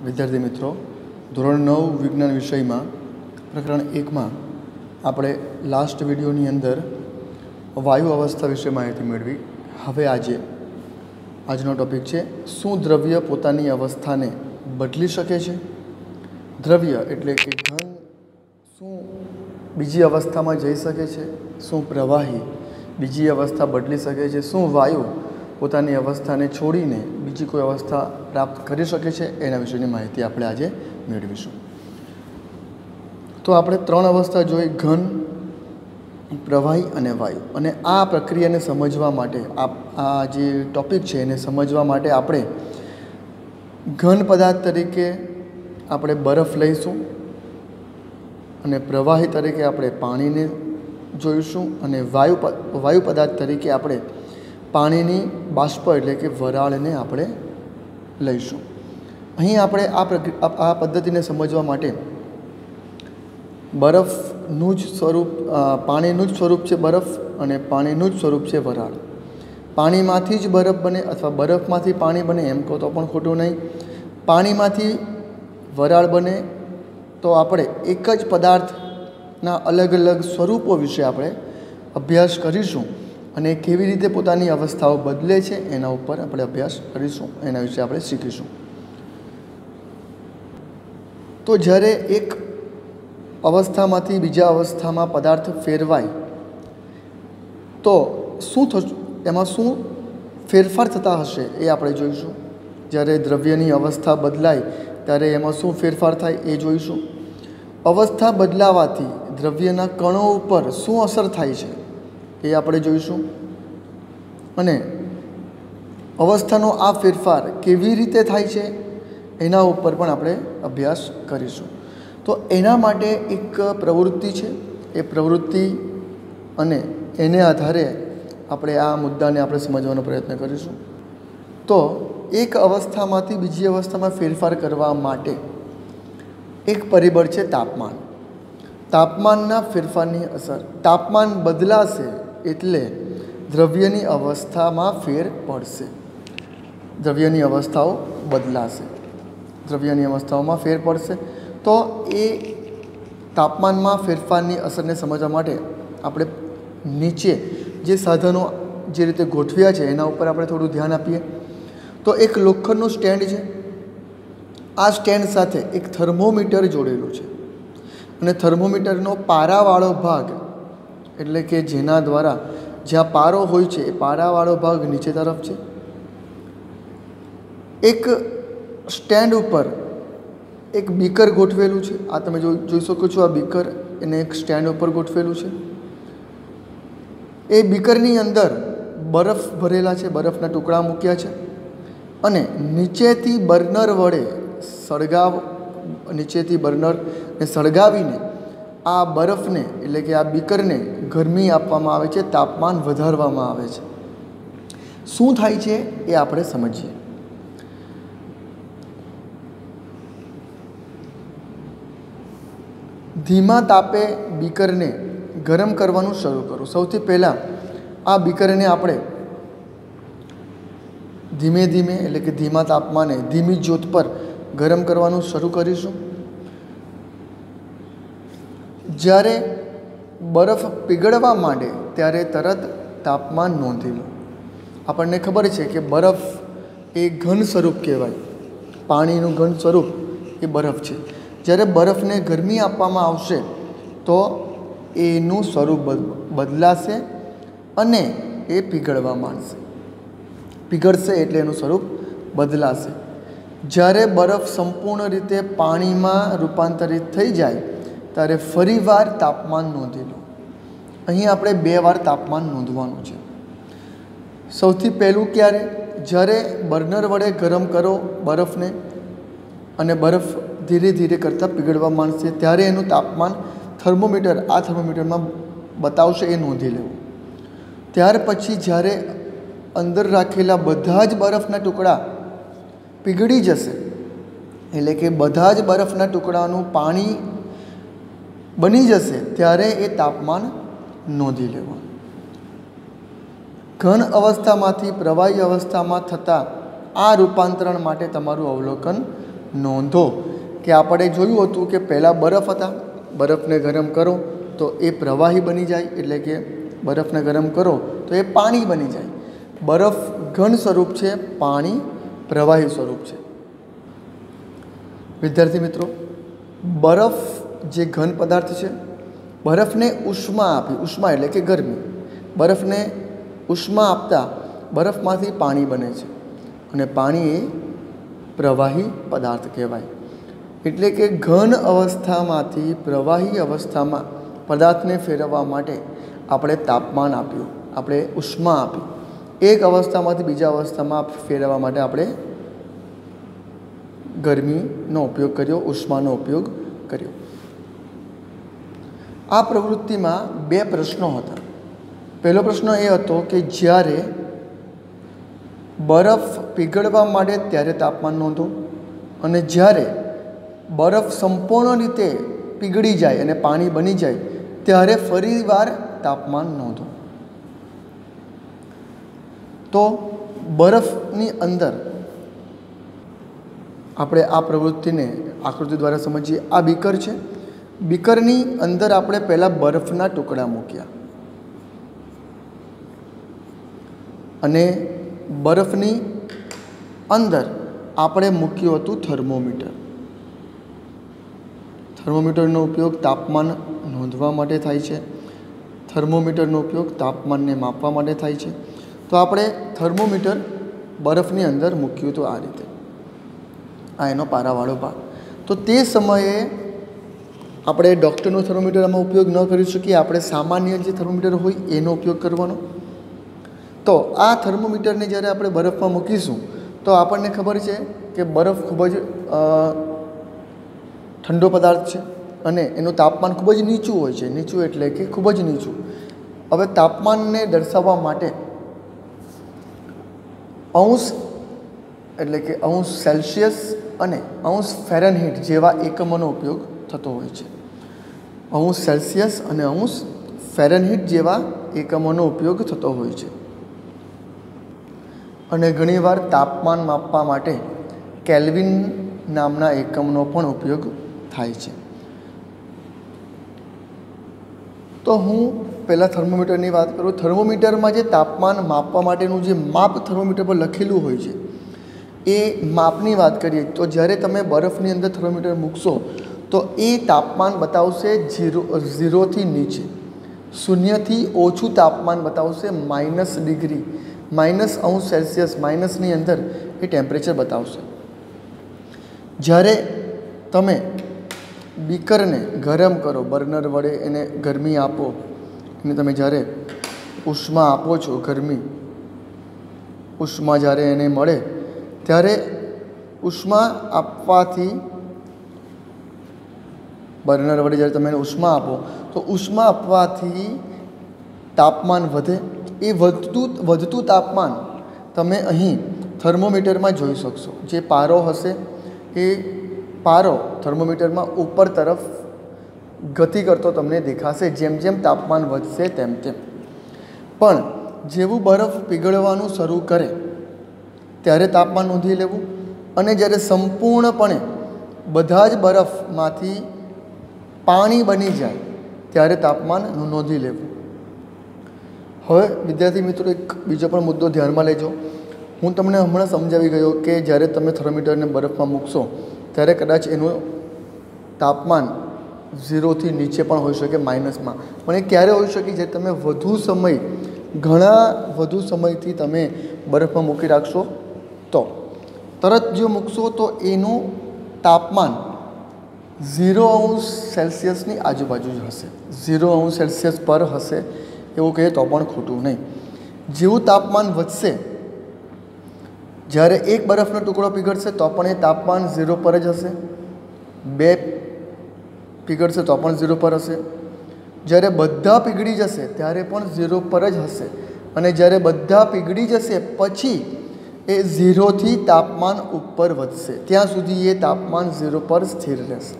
विद्यार्थी मित्रों, ધોરણ 9 विज्ञान विषय में प्रकरण 1 में આપણે लास्ट विडियोनी अंदर वायु अवस्था विषे माहिती मेळवी। हवे આજનો टॉपिक है शू द्रव्य पोतानी अवस्था ने बदली शके छे। द्रव्य एटले कि घन शू बीजी अवस्था में जई शके छे, शू प्रवाही बीजी अवस्था बदली शके छे, शू वायु पोतानी अवस्था ने छोड़ीने बीजी कोई अवस्था प्राप्त करी शके छे, एना विषयनी माहिती आपणे आजे मेळवीशुं। तो आपणे त्रण अवस्था जोई, घन, प्रवाही अने वायु। अने आ प्रक्रियाने समझवा माटे आ जे टॉपिक छे एने समझवा माटे आपणे घन पदार्थ तरीके आपणे बरफ लईशुं अने प्रवाही तरीके आपणे पाणीने जोईशुं अने वायु पदार्थ तरीके आपणे पाणीनी बाष्प एटले के वराळने आपणे लईशुं। અહીં આપણે આ પદ્ધતિને સમજવા માટે બરફનું જ સ્વરૂપ, પાણીનું જ સ્વરૂપ છે બરફ અને પાણીનું જ સ્વરૂપ છે વરાળ। પાણીમાંથી જ બરફ બને અથવા બરફમાંથી પાણી બને એમ કહો તો પણ ખોટું નહીં। પાણીમાંથી વરાળ બને તો આપણે એક જ પદાર્થના અલગ અલગ સ્વરૂપો વિશે આપણે અભ્યાસ કરીશું અને કેવી રીતે પોતાની અવસ્થાઓ બદલે છે એના ઉપર આપણે અભ્યાસ કરીશું, એના વિશે આપણે શીખીશું। तो જ્યારે एक अवस्थामांथी बीजा अवस्थामां पदार्थ फेरवाय तो शुं थशे, एमां शुं फेरफार थता हशे ए आपणे जोईशुं। જ્યારે द्रव्यनी अवस्था बदलाय त्यारे एमां शुं फेरफार थाय ए जोईशुं। अवस्था बदलावाथी द्रव्यना कणों पर शुं असर थाय छे ए आपणे जोईशुं अने अवस्थानो आ फेरफार केवी रीते थाय छे एना उपर पण आपणे अभ्यास करीशुं। तो एना माटे एक प्रवृत्ति छे, ए प्रवृत्ति अने एने आधारे आपणे आ मुद्दाने आपणे समजવાનો प्रयत्न करीशुं। तो एक अवस्थामांथी बीजी अवस्थामां फेरफार करवा माटे एक परिबळ छे तापमान। तापमानना फेरफारनी असर, तापमान बदलाशे एटले द्रव्यनी अवस्थामां फेर पड़शे, द्रव्यनी अवस्थाओ बदलाशे, द्रव्यनी अवस्थाओं फेर पड़शे। तो ए तापमान में फेरफारनी असर ने समझवा माटे आपणे नीचे जे साधनों जे रीते गोठव्या छे एना उपर आपणे थोड़ुं ध्यान आपीए। तो एक लोखंडनुं स्टेन्ड छे, आ स्टेन्ड साथे एक थर्मोमीटर जोड़ेलुं छे अने थर्मोमीटरनो पारावाळो भाग एटले के जेना द्वारा ज्यां पारो होय छे ए पारावाळो भाग नीचे तरफ छे। एक स्टेन्ड पर एक बीकर गोठवेलू है, आ तमे जोई शको छो। आ बीकर एने एक स्टेन्ड पर गोठवेलू है। ए बीकरनी अंदर बरफ भरेला है, बरफना टुकड़ा मूक्या है अने नीचेथी बर्नर वडे नीचेथी बर्नर ने सळगावीने आ बरफने एटले के आ बीकरने गरमी आपवामां आवे छे, तापमान वधारवामां आवे छे। शुं थाय छे ए आपणे समजीए। धीमा तापे बीकर ने गरम करवानुं शरू करो। सौथी पहला आ बीकर ने आपणे धीमे धीमे एटले के धीमा तापमाने धीमी ज्योत पर गरम करवानुं शरू करीशुं। ज्यारे बरफ पीगळवा मांडे त्यारे तरत तापमान नोंधी लो। आपणने खबर छे के बरफ ए घन स्वरूप कहेवाय, पाणीनुं घन स्वरूप ए बरफ छे। જ્યારે બરફને ગરમી આપવામાં આવશે તો એનું સ્વરૂપ બદલાશે અને એ પીગળવા માંડશે, પીગળશે એટલે એનું સ્વરૂપ બદલાશે। જ્યારે બરફ સંપૂર્ણ રીતે પાણીમાં રૂપાંતરિત થઈ જાય ત્યારે ફરીવાર તાપમાન નોંધી લો। અહીં આપણે 2 વાર તાપમાન નોંધવાનું છે। સૌથી પહેલું ક્યારે? જ્યારે બર્નર વડે ગરમ કરો બરફને અને બરફ धीरे धीरे करता पीगळवा मांडशे त्यारे एनुं तापमान थर्मोमीटर आ थर्मोमीटर में बतावशे, ए नोंधी लेवुं। त्यार पछी ज्यारे अंदर राखेला बधा ज बरफना टुकड़ा पीगળી जशे एटले के बधा ज बरफना टुकड़ानुं पाणी बनी जशे त्यारे ए तापमान नोंधी लेवुं। घन अवस्थामांथी प्रवाही अवस्थामां थता आ रूपांतरण माटे तमारुं अवलोकन નોંધો કે આપણે જોયું હતું કે પહેલાં બરફ હતા, બરફને ગરમ કરો તો એ પ્રવાહી બની જાય, એટલે કે બરફને ગરમ કરો તો એ પાણી બની જાય. બરફ ઘન સ્વરૂપ છે, પાણી પ્રવાહી સ્વરૂપ છે. વિદ્યાર્થી મિત્રો, બરફ જે ઘન પદાર્થ છે, બરફને ઉષ્મા આપી, ઉષ્મા એટલે કે ગરમી, બરફને ઉષ્મા આપતા બરફમાંથી પાણી બને છે અને પાણી એ પ્રવાહી પદાર્થ કહેવાય. એટલે કે ઘન અવસ્થામાંથી પ્રવાહી અવસ્થામાં પદાર્થને ફેરવવા માટે આપણે તાપમાન આપ્યું, આપણે ઉષ્મા આપી. એક અવસ્થામાંથી બીજા અવસ્થામાં ફેરવવા માટે આપણે ગરમીનો ઉપયોગ કર્યો, ઉષ્માનો ઉપયોગ કર્યો. આ પ્રવૃત્તિમાં બે પ્રશ્નો હતા. પહેલો પ્રશ્ન એ હતો કે જ્યારે બરફ પીગળવા માંડે ત્યારે તાપમાન નોંધો, અને જ્યારે બરફ સંપૂર્ણ રીતે પીગળી જાય અને પાણી બની જાય ત્યારે ફરીવાર તાપમાન નોંધો. તો બરફની અંદર આપણે આ પ્રવૃત્તિને આકૃતિ દ્વારા સમજીએ. આ બીકર છે, બીકરની અંદર આપણે પહેલાં બરફના ટુકડા મૂક્યા અને બરફની અંદર આપણે મૂક્યું હતું થર્મોમીટર. થર્મોમીટરનો ઉપયોગ તાપમાન નોંધવા માટે થાય છે, થર્મોમીટરનો ઉપયોગ તાપમાનને માપવા માટે થાય છે. તો આપણે થર્મોમીટર બરફની અંદર મૂક્યું હતું આ રીતે. આ એનો પારાવાળો ભાગ. તો તે સમયે આપણે ડૉક્ટરનો થર્મોમીટર આમાં ઉપયોગ ન કરી શકીએ, આપણે સામાન્ય જે થર્મોમીટર હોય એનો ઉપયોગ કરવાનો. તો આ થર્મોમીટરને જ્યારે આપણે બરફમાં મૂકીશું તો આપણને ખબર છે કે બરફ ખૂબ જ ઠંડો પદાર્થ છે અને એનું તાપમાન ખૂબ જ નીચું હોય છે. નીચું એટલે કે ખૂબ જ નીચું. હવે તાપમાનને દર્શાવવા માટે અંશ એટલે કે અંશ સેલ્સિયસ અને અંશ ફેરનહીટ જેવા એકમોનો ઉપયોગ થતો હોય છે. અંશ સેલ્સિયસ અને અંશ ફેરનહીટ જેવા એકમોનો ઉપયોગ થતો હોય છે. અને ઘણીવાર તાપમાન માપવા માટે કેલ્વિન નામના એકમનો પણ ઉપયોગ થાય છે. તો હું પહેલાં થર્મોમીટરની વાત કરું. થર્મોમીટરમાં જે તાપમાન માપવા માટેનું જે માપ થર્મોમીટર પર લખેલું હોય છે એ માપની વાત કરીએ તો જ્યારે તમે બરફની અંદર થર્મોમીટર મૂકશો તો એ તાપમાન બતાવશે 0થી નીચે, 0થી ઓછું તાપમાન બતાવશે, -ડિગ્રી, -અંશ સેલ્સિયસ, માઇનસની અંદર એ ટેમ્પરેચર બતાવશે. જ્યારે તમે બીકરને ગરમ કરો, બર્નર વડે એને ગરમી આપો, અને તમે જ્યારે ઉષ્મા આપો છો, ગરમી ઉષ્મા જ્યારે એને મળે ત્યારે ઉષ્મા આપવાથી, બર્નર વડે જ્યારે તમે એને ઉષ્મા આપો તો ઉષ્મા આપવાથી તાપમાન વધે. એ વધતું તાપમાન તમે અહીં થર્મોમીટરમાં જોઈ શકશો. જે પારો હશે એ પારો થર્મોમીટરમાં ઉપર તરફ ગતિ કરતો તમને દેખાશે જેમ જેમ તાપમાન વધશે તેમ તેમ. પણ જેવું બરફ પીગળવાનું શરૂ કરે ત્યારે તાપમાન નોંધી લેવું, અને જ્યારે સંપૂર્ણપણે બધા જ બરફમાંથી પાણી બની જાય ત્યારે તાપમાન નોંધી લેવું. હવે વિદ્યાર્થી મિત્રો, એક બીજો પણ મુદ્દો ધ્યાનમાં લેજો. હું તમને હમણાં સમજાવી ગયો કે જ્યારે તમે થર્મોમીટરને બરફમાં મૂકશો ત્યારે કદાચ એનું તાપમાન 0થી નીચે પણ હોઈ શકે, માઇનસમાં. પણ એ ક્યારે હોઈ શકે? જે તમે ઘણા વધુ સમયથી તમે બરફમાં મૂકી રાખશો તો. તરત જો મૂકશો તો એનું તાપમાન 0°C આજુબાજુ જ હશે, 0°C પર હશે એવું કહીએ તો પણ ખોટું નહીં. જેવું તાપમાન વધશે, જ્યારે એક બરફનો ટુકડો પીગળશે તો પણ એ તાપમાન 0 પર જ હશે, 2 પીગળશે તો પણ 0 પર હશે, જ્યારે બધા પીગળી જશે ત્યારે પણ 0 પર જ હશે, અને જ્યારે બધા પીગળી જશે પછી એ 0થી તાપમાન ઉપર વધશે. ત્યાં સુધી એ તાપમાન 0 પર સ્થિર રહેશે.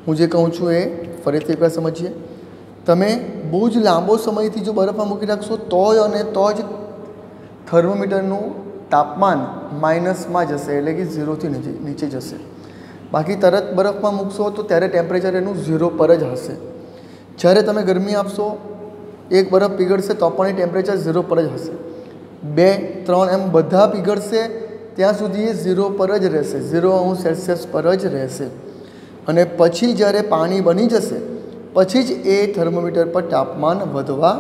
હું જે કહું છું એ ફરીથી એકવાર સમજીએ. તમે બહુ જ લાંબો સમયથી જો બરફમાં મૂકી રાખશો તો જ થર્મોમીટરનું તાપમાન માઇનસમાં જશે, એટલે કે 0થી નીચે જશે. બાકી તરત બરફમાં મૂકશો તો ત્યારે ટેમ્પરેચર એનું 0 પર જ હશે. જ્યારે તમે ગરમી આપશો, એક બરફ પીગળશે તો પણ એ ટેમ્પરેચર 0 પર જ હશે. 2, 3 એમ બધા પીગળશે ત્યાં સુધી એ 0 પર જ રહેશે, 0°C પર જ રહેશે. અને પછી જ્યારે પાણી બની જશે પછી જ એ થર્મોમીટર પર તાપમાન વધવા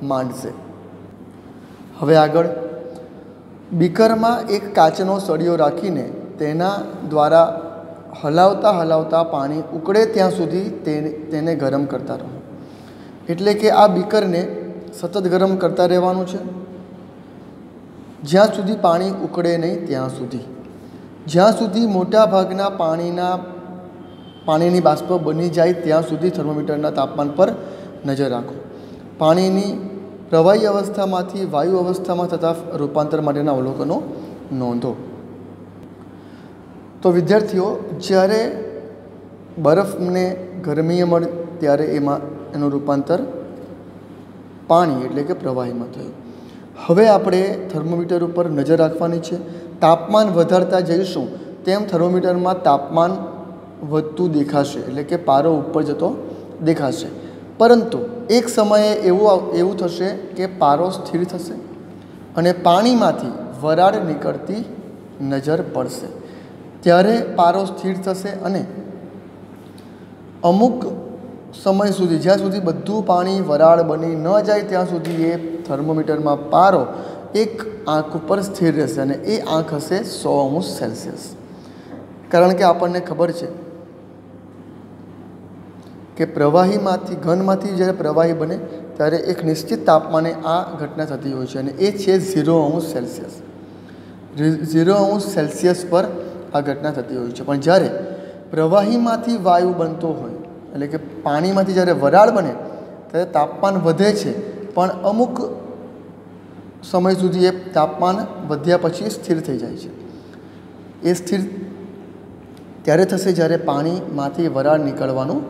માંડશે. હવે આગળ બીકરમાં એક કાચનો સળિયો રાખીને તેના દ્વારા હલાવતા પાણી ઉકળે ત્યાં સુધી તેને ગરમ કરતા રહો. એટલે કે આ બીકરને સતત ગરમ કરતા રહેવાનું છે જ્યાં સુધી પાણી ઉકળે નહીં ત્યાં સુધી. જ્યાં સુધી મોટાભાગના પાણીની બાષ્પ બની જાય ત્યાં સુધી થર્મોમીટરના તાપમાન પર નજર રાખો. પાણીની પ્રવાહી અવસ્થામાંથી વાયુ અવસ્થામાં થતા રૂપાંતર માટેના અવલોકનો નોંધો. તો વિદ્યાર્થીઓ, જ્યારે બરફને ગરમીએ મળે ત્યારે એનું રૂપાંતર પાણી એટલે કે પ્રવાહીમાં થયું. હવે આપણે થર્મોમીટર ઉપર નજર રાખવાની છે. તાપમાન વધારતા જઈશું તેમ થર્મોમીટરમાં તાપમાન વધતું દેખાશે, એટલે કે પારો ઉપર જતો દેખાશે. પરંતુ એક સમયે એવું થશે કે પારો સ્થિર થશે અને પાણીમાંથી વરાળ નીકળતી નજર પડશે. ત્યારે પારો સ્થિર થશે અને અમુક સમય સુધી, જ્યાં સુધી બધું પાણી વરાળ બની ન જાય ત્યાં સુધી એ થર્મોમીટરમાં પારો એક આંખ ઉપર સ્થિર રહેશે અને એ આંખ હશે 100°C. કારણ કે આપણને ખબર છે કે પ્રવાહીમાંથી, ઘનમાંથી જ્યારે પ્રવાહી બને ત્યારે એક નિશ્ચિત તાપમાને આ ઘટના થતી હોય છે અને એ છે 0°C. 0°C પર આ ઘટના થતી હોય છે. પણ જ્યારે પ્રવાહીમાંથી વાયુ બનતો હોય, એટલે કે પાણીમાંથી જ્યારે વરાળ બને ત્યારે તાપમાન વધે છે, પણ અમુક સમય સુધી એ તાપમાન વધ્યા પછી સ્થિર થઈ જાય છે. એ સ્થિર ત્યારે થશે જ્યારે પાણીમાંથી વરાળ નીકળવાનું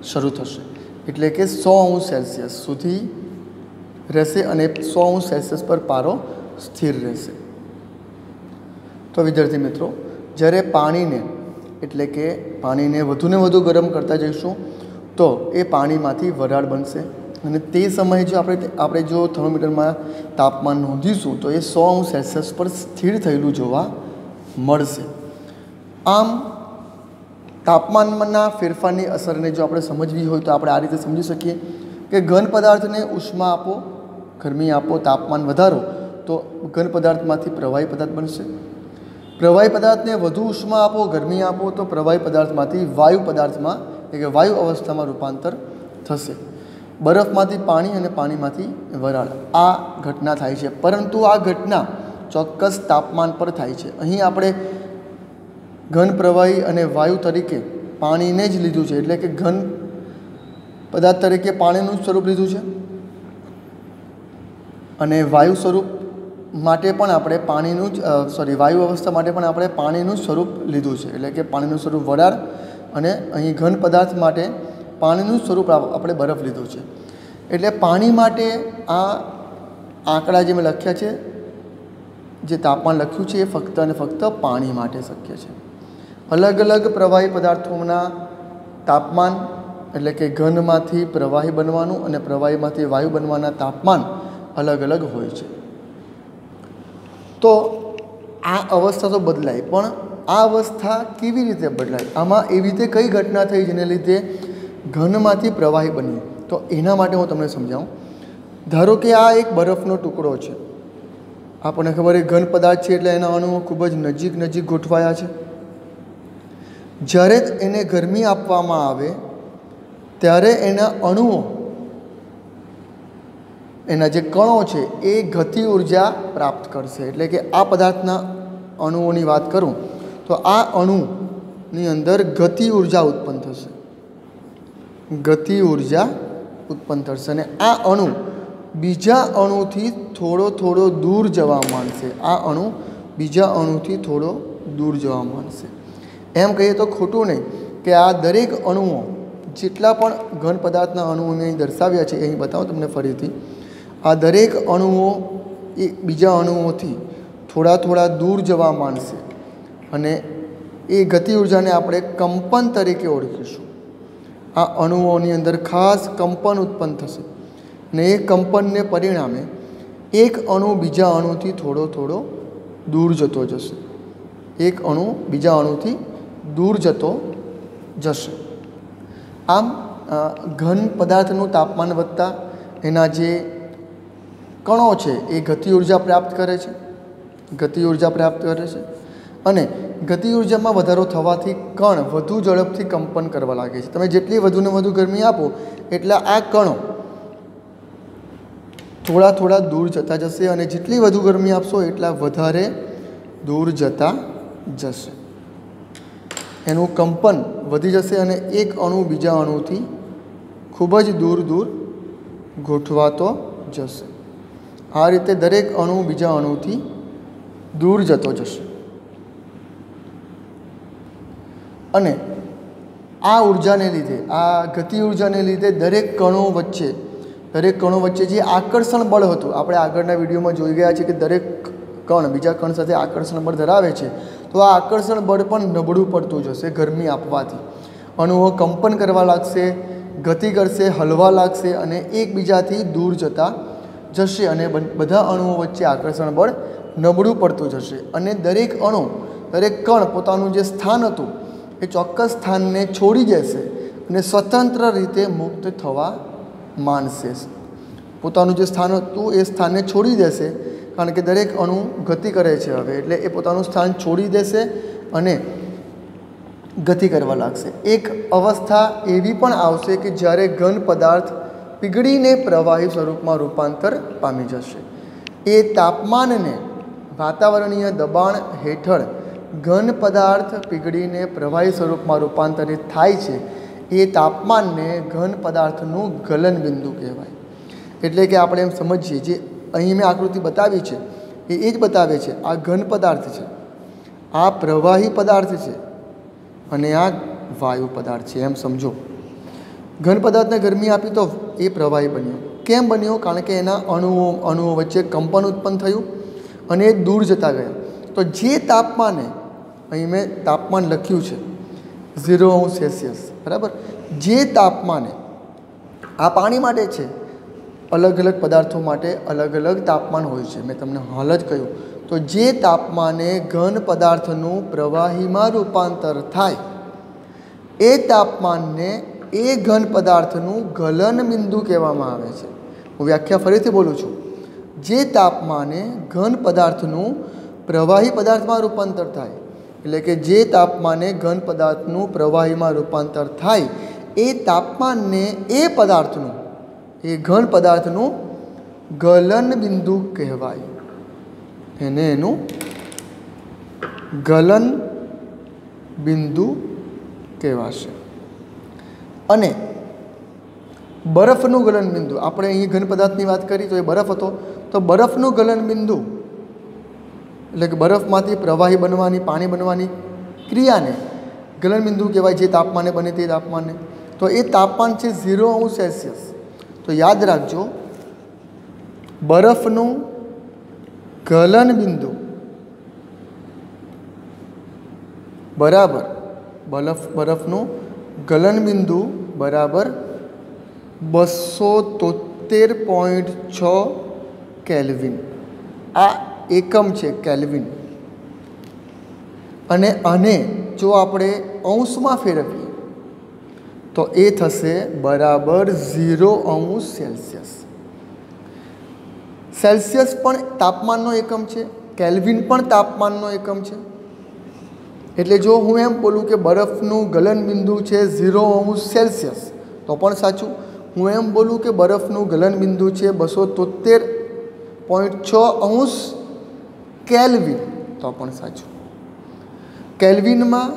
શરૂ થશે, એટલે કે 100°C સુધી રહેશે અને 100°C પર પારો સ્થિર રહેશે. તો વિદ્યાર્થી મિત્રો, જ્યારે પાણીને વધુને વધુ ગરમ કરતા જઈશું તો એ પાણીમાંથી વરાળ બનશે અને તે સમયે જો આપણે જો થર્મોમીટરમાં તાપમાન નોંધીશું તો એ 100°C પર સ્થિર થયેલું જોવા મળશે. આમ તાપમાનના ફેરફારની અસરને જો આપણે સમજવી હોય તો આપણે આ રીતે સમજી શકીએ કે ઘન પદાર્થને ઉષ્મા આપો, ગરમી આપો, તાપમાન વધારો તો ઘન પદાર્થમાંથી પ્રવાહી પદાર્થ બનશે. પ્રવાહી પદાર્થને વધુ ઉષ્મા આપો, ગરમી આપો તો પ્રવાહી પદાર્થમાંથી વાયુ પદાર્થમાં, એટલે કે વાયુ અવસ્થામાં રૂપાંતર થશે. બરફમાંથી પાણી અને પાણીમાંથી વરાળ, આ ઘટના થાય છે. પરંતુ આ ઘટના ચોક્કસ તાપમાન પર થાય છે. અહીં આપણે ઘન, પ્રવાહી અને વાયુ તરીકે પાણીને જ લીધું છે, એટલે કે ઘન પદાર્થ તરીકે પાણીનું સ્વરૂપ લીધું છે અને વાયુ સ્વરૂપ માટે પણ આપણે વાયુ અવસ્થા માટે પણ આપણે પાણીનું સ્વરૂપ લીધું છે, એટલે કે પાણીનું સ્વરૂપ વરાળ, અને અહીં ઘન પદાર્થ માટે પાણીનું સ્વરૂપ આપણે બરફ લીધું છે. એટલે પાણી માટે આ આંકડા જે મેં લખ્યા છે, જે તાપમાન લખ્યું છે, એ ફક્ત અને ફક્ત પાણી માટે શક્ય છે. અલગ અલગ પ્રવાહી પદાર્થોના તાપમાન, એટલે કે ઘનમાંથી પ્રવાહી બનવાનું અને પ્રવાહીમાંથી વાયુ બનવાના તાપમાન અલગ અલગ હોય છે. તો આ અવસ્થા તો બદલાય, પણ આ અવસ્થા કેવી રીતે બદલાય? આમાં એવી રીતે કઈ ઘટના થઈ જેને લીધે ઘનમાંથી પ્રવાહી બન્યું? તો એના માટે હું તમને સમજાવું. ધારો કે આ એક બરફનો ટુકડો છે. આપણને ખબર છે ઘન પદાર્થ છે એટલે એના અણુઓ ખૂબ જ નજીક ગોઠવાયા છે. જ્યારે એને ગરમી આપવામાં આવે ત્યારે એના અણુઓ, એના જે કણો છે એ ગતિ ઉર્જા પ્રાપ્ત કરશે. એટલે કે આ પદાર્થના અણુઓની વાત કરું તો આ અણુની અંદર ગતિ ઉર્જા ઉત્પન્ન થશે. ગતિ ઉર્જા ઉત્પન્ન થશે અને આ અણુ બીજા અણુથી થોડો દૂર જવા માંડશે. આ અણુ બીજા અણુથી થોડો દૂર જવા માંડશે. એમ કહીએ તો ખોટું નહીં કે આ દરેક અણુઓ, જેટલા પણ ઘન પદાર્થના અણુઓ મેં અહીં દર્શાવ્યા છે, અહીં બતાવું તમને ફરીથી. આ દરેક અણુઓ એ બીજા અણુઓથી થોડા થોડા દૂર જવા માંડશે અને એ ગતિ ઉર્જાને આપણે કંપન તરીકે ઓળખીશું. આ અણુઓની અંદર ખાસ કંપન ઉત્પન્ન થશે અને એ કંપનને પરિણામે એક અણુ બીજા અણુથી થોડો થોડો દૂર જતો જશે. એક અણુ બીજા અણુથી દૂર જતો જશે. આમ ઘન પદાર્થનું તાપમાન વધતા એના જે કણો છે એ ગતિ ઉર્જા પ્રાપ્ત કરે છે, ગતિ ઉર્જા પ્રાપ્ત કરે છે અને ગતિ ઉર્જામાં વધારો થવાથી કણ વધુ ઝડપથી કંપન કરવા લાગે છે. તમે જેટલી વધુને વધુ ગરમી આપો એટલે આ કણો થોડા થોડા દૂર જતા જશે અને જેટલી વધુ ગરમી આપશો એટલા વધારે દૂર જતા જશે. એનું કંપન વધી જશે અને એક અણુ બીજા અણુથી ખૂબ જ દૂર દૂર ગોઠવાતો જશે. આ રીતે દરેક અણુ બીજા અણુથી દૂર જતો જશે અને આ ઉર્જાને લીધે, આ ગતિ ઉર્જાને લીધે દરેક કણો વચ્ચે જે આકર્ષણ બળ હતું, આપણે આગળના વિડીયોમાં જોઈ ગયા છે કે દરેક કણ બીજા કણ સાથે આકર્ષણ બળ ધરાવે છે. તો આ આકર્ષણ બળ પણ નબળું પડતું જશે ગરમી આપવાથી. અણુઓ કંપન કરવા લાગશે, ગતિ કરશે, હલવા લાગશે અને એકબીજાથી દૂર જતા જશે અને બધા અણુઓ વચ્ચે આકર્ષણ બળ નબળું પડતું જશે અને દરેક અણુ, દરેક કણ પોતાનું જે સ્થાન હતું એ ચોક્કસ સ્થાનને છોડી દેશે અને સ્વતંત્ર રીતે મુક્ત થવા માંડશે. પોતાનું જે સ્થાન હતું એ સ્થાનને છોડી દેશે, કારણ કે દરેક અણુ ગતિ કરે છે હવે, એટલે એ પોતાનું સ્થાન છોડી દેશે અને ગતિ કરવા લાગશે. એક અવસ્થા એવી પણ આવશે કે જ્યારે ઘન પદાર્થ પીગળીને પ્રવાહી સ્વરૂપમાં રૂપાંતર પામી જશે. એ તાપમાનને, વાતાવરણીય દબાણ હેઠળ ઘન પદાર્થ પીગળીને પ્રવાહી સ્વરૂપમાં રૂપાંતરિત થાય છે, એ તાપમાનને ઘન પદાર્થનું ગલન બિંદુ કહેવાય. એટલે કે આપણે એમ સમજીએ, જે અહીં મેં આકૃતિ બતાવી છે એ જ બતાવે છે આ ઘન પદાર્થ છે, આ પ્રવાહી પદાર્થ છે અને આ વાયુ પદાર્થ છે, એમ સમજો. ઘન પદાર્થને ગરમી આપી તો એ પ્રવાહી બન્યો. કેમ બન્યો? કારણ કે એના અણુઓ વચ્ચે કંપન ઉત્પન્ન થયું અને એ દૂર જતા ગયા. તો જે તાપમાને, અહીં મેં તાપમાન લખ્યું છે 0°C, બરાબર, જે તાપમાને, આ પાણી માટે છે, અલગ અલગ પદાર્થો માટે અલગ અલગ તાપમાન હોય છે, મેં તમને હાલ જ કહ્યું. તો જે તાપમાને ઘન પદાર્થનું પ્રવાહીમાં રૂપાંતર થાય એ તાપમાનને એ ઘન પદાર્થનું ગલન બિંદુ કહેવામાં આવે છે. હું વ્યાખ્યા ફરીથી બોલું છું. જે તાપમાને ઘન પદાર્થનું પ્રવાહી પદાર્થમાં રૂપાંતર થાય, એટલે કે જે તાપમાને ઘન પદાર્થનું પ્રવાહીમાં રૂપાંતર થાય એ તાપમાનને એ પદાર્થનું, એ ઘન પદાર્થનું ગલન બિંદુ કહેવાય. એનું ગલન બિંદુ કહેવાશે. અને બરફનું ગલન બિંદુ, આપણે અહીં ઘન પદાર્થની વાત કરી તો એ બરફ હતો, તો બરફનું ગલન બિંદુ એટલે કે બરફમાંથી પ્રવાહી બનવાની, પાણી બનવાની ક્રિયાને ગલન બિંદુ કહેવાય. જે તાપમાને બને તે તાપમાનને, તો એ તાપમાન છે 0°C. તો યાદ રાખજો, બરફનું ગલન બિંદુ બરાબર બરફનું ગલન બિંદુ બરાબર 273.6 કેલ્વિન. આ એકમ છે કેલ્વિન. અને આને જો આપણે અંશમાં ફેરવીએ તો એ થશે બરાબર 0°C. સેલ્સિયસ પણ તાપમાનનો એકમ છે, કેલ્વિન પણ તાપમાનનો એકમ છે. એટલે જો હું એમ બોલું કે બરફનું ગલન બિંદુ છે 0°C તો પણ સાચું. હું એમ બોલું કે બરફનું ગલન બિંદુ છે 273.6 કેલ્વિન તો પણ સાચું. કેલ્વિનમાં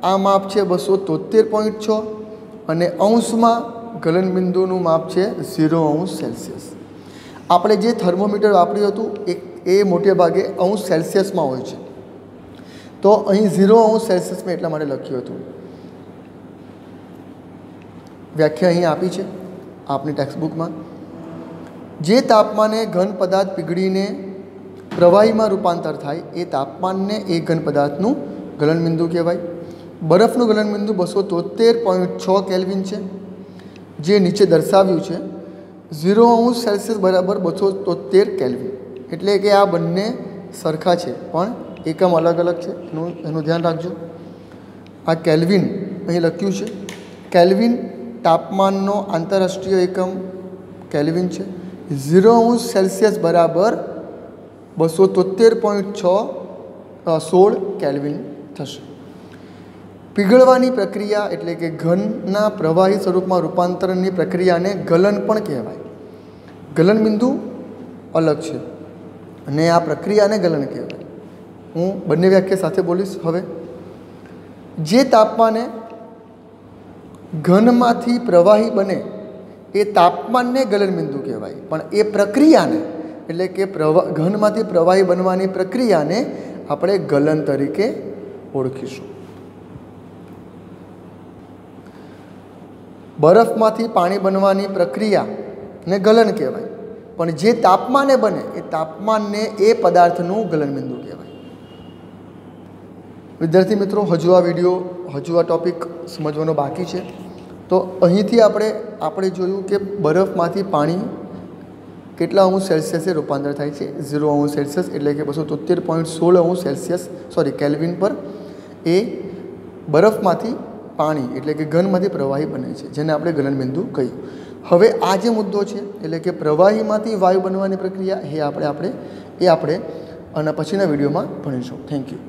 આ માપ છે 273.6 અને અંશમાં ગલન બિંદુનું માપ છે 0°C. આપણે જે થર્મોમીટર વાપર્યું હતું એ મોટે ભાગે અંશ સેલ્સિયસમાં હોય છે, તો અહીં 0°C મેં એટલા માટે લખ્યું હતું. વ્યાખ્યા અહીં આપી છે આપની ટેક્સ્ટબુકમાં. જે તાપમાને ઘન પદાર્થ પીગળીને પ્રવાહીમાં રૂપાંતર થાય એ તાપમાનને એ ઘન પદાર્થનું ગલનબિંદુ કહેવાય. બરફનું ગલનબિંદુ 273.6 કેલ્વિન છે, જે નીચે દર્શાવ્યું છે. 0°C બરાબર 273 કેલ્વિન. એટલે કે આ બંને સરખા છે પણ એકમ અલગ અલગ છે, એનું ધ્યાન રાખજો. આ કેલ્વિન અહીં લખ્યું છે. કેલ્વિન તાપમાનનો આંતરરાષ્ટ્રીય એકમ કેલ્વિન છે. 0°C બરાબર 273.16 કેલ્વિન થશે. પીગળવાની પ્રક્રિયા એટલે કે ઘનના પ્રવાહી સ્વરૂપમાં રૂપાંતરણની પ્રક્રિયાને ગલન પણ કહેવાય. ગલનબિંદુ અલગ છે અને આ પ્રક્રિયાને ગલન કહેવાય. હું બંને વ્યાખ્યા સાથે બોલીશ. હવે જે તાપમાને ઘનમાંથી પ્રવાહી બને એ તાપમાનને ગલનબિંદુ કહેવાય, પણ એ પ્રક્રિયાને એટલે કે ઘનમાંથી પ્રવાહી બનવાની પ્રક્રિયાને આપણે ગલન તરીકે ઓળખીશું. બરફમાંથી પાણી બનવાની પ્રક્રિયાને ગલન કહેવાય, પણ જે તાપમાને બને એ તાપમાનને એ પદાર્થનું ગલનબિંદુ કહેવાય. વિદ્યાર્થી મિત્રો, હજુ આ ટૉપિક સમજવાનો બાકી છે. તો અહીંથી આપણે જોયું કે બરફમાંથી પાણી કેટલા અંશ સેલ્સિયસે રૂપાંતર થાય છે. 0°C એટલે કે 273.16 કેલ્વિન પર એ બરફમાંથી પાણી એટલે કે ઘનમાંથી પ્રવાહી બને છે, જેને આપણે ગલનબિંદુ કહ્યું. હવે આ જે મુદ્દો છે એટલે કે પ્રવાહીમાંથી વાયુ બનવાની પ્રક્રિયા એ આપણે અને પછીના વિડીયોમાં ભણીશું. Thank you.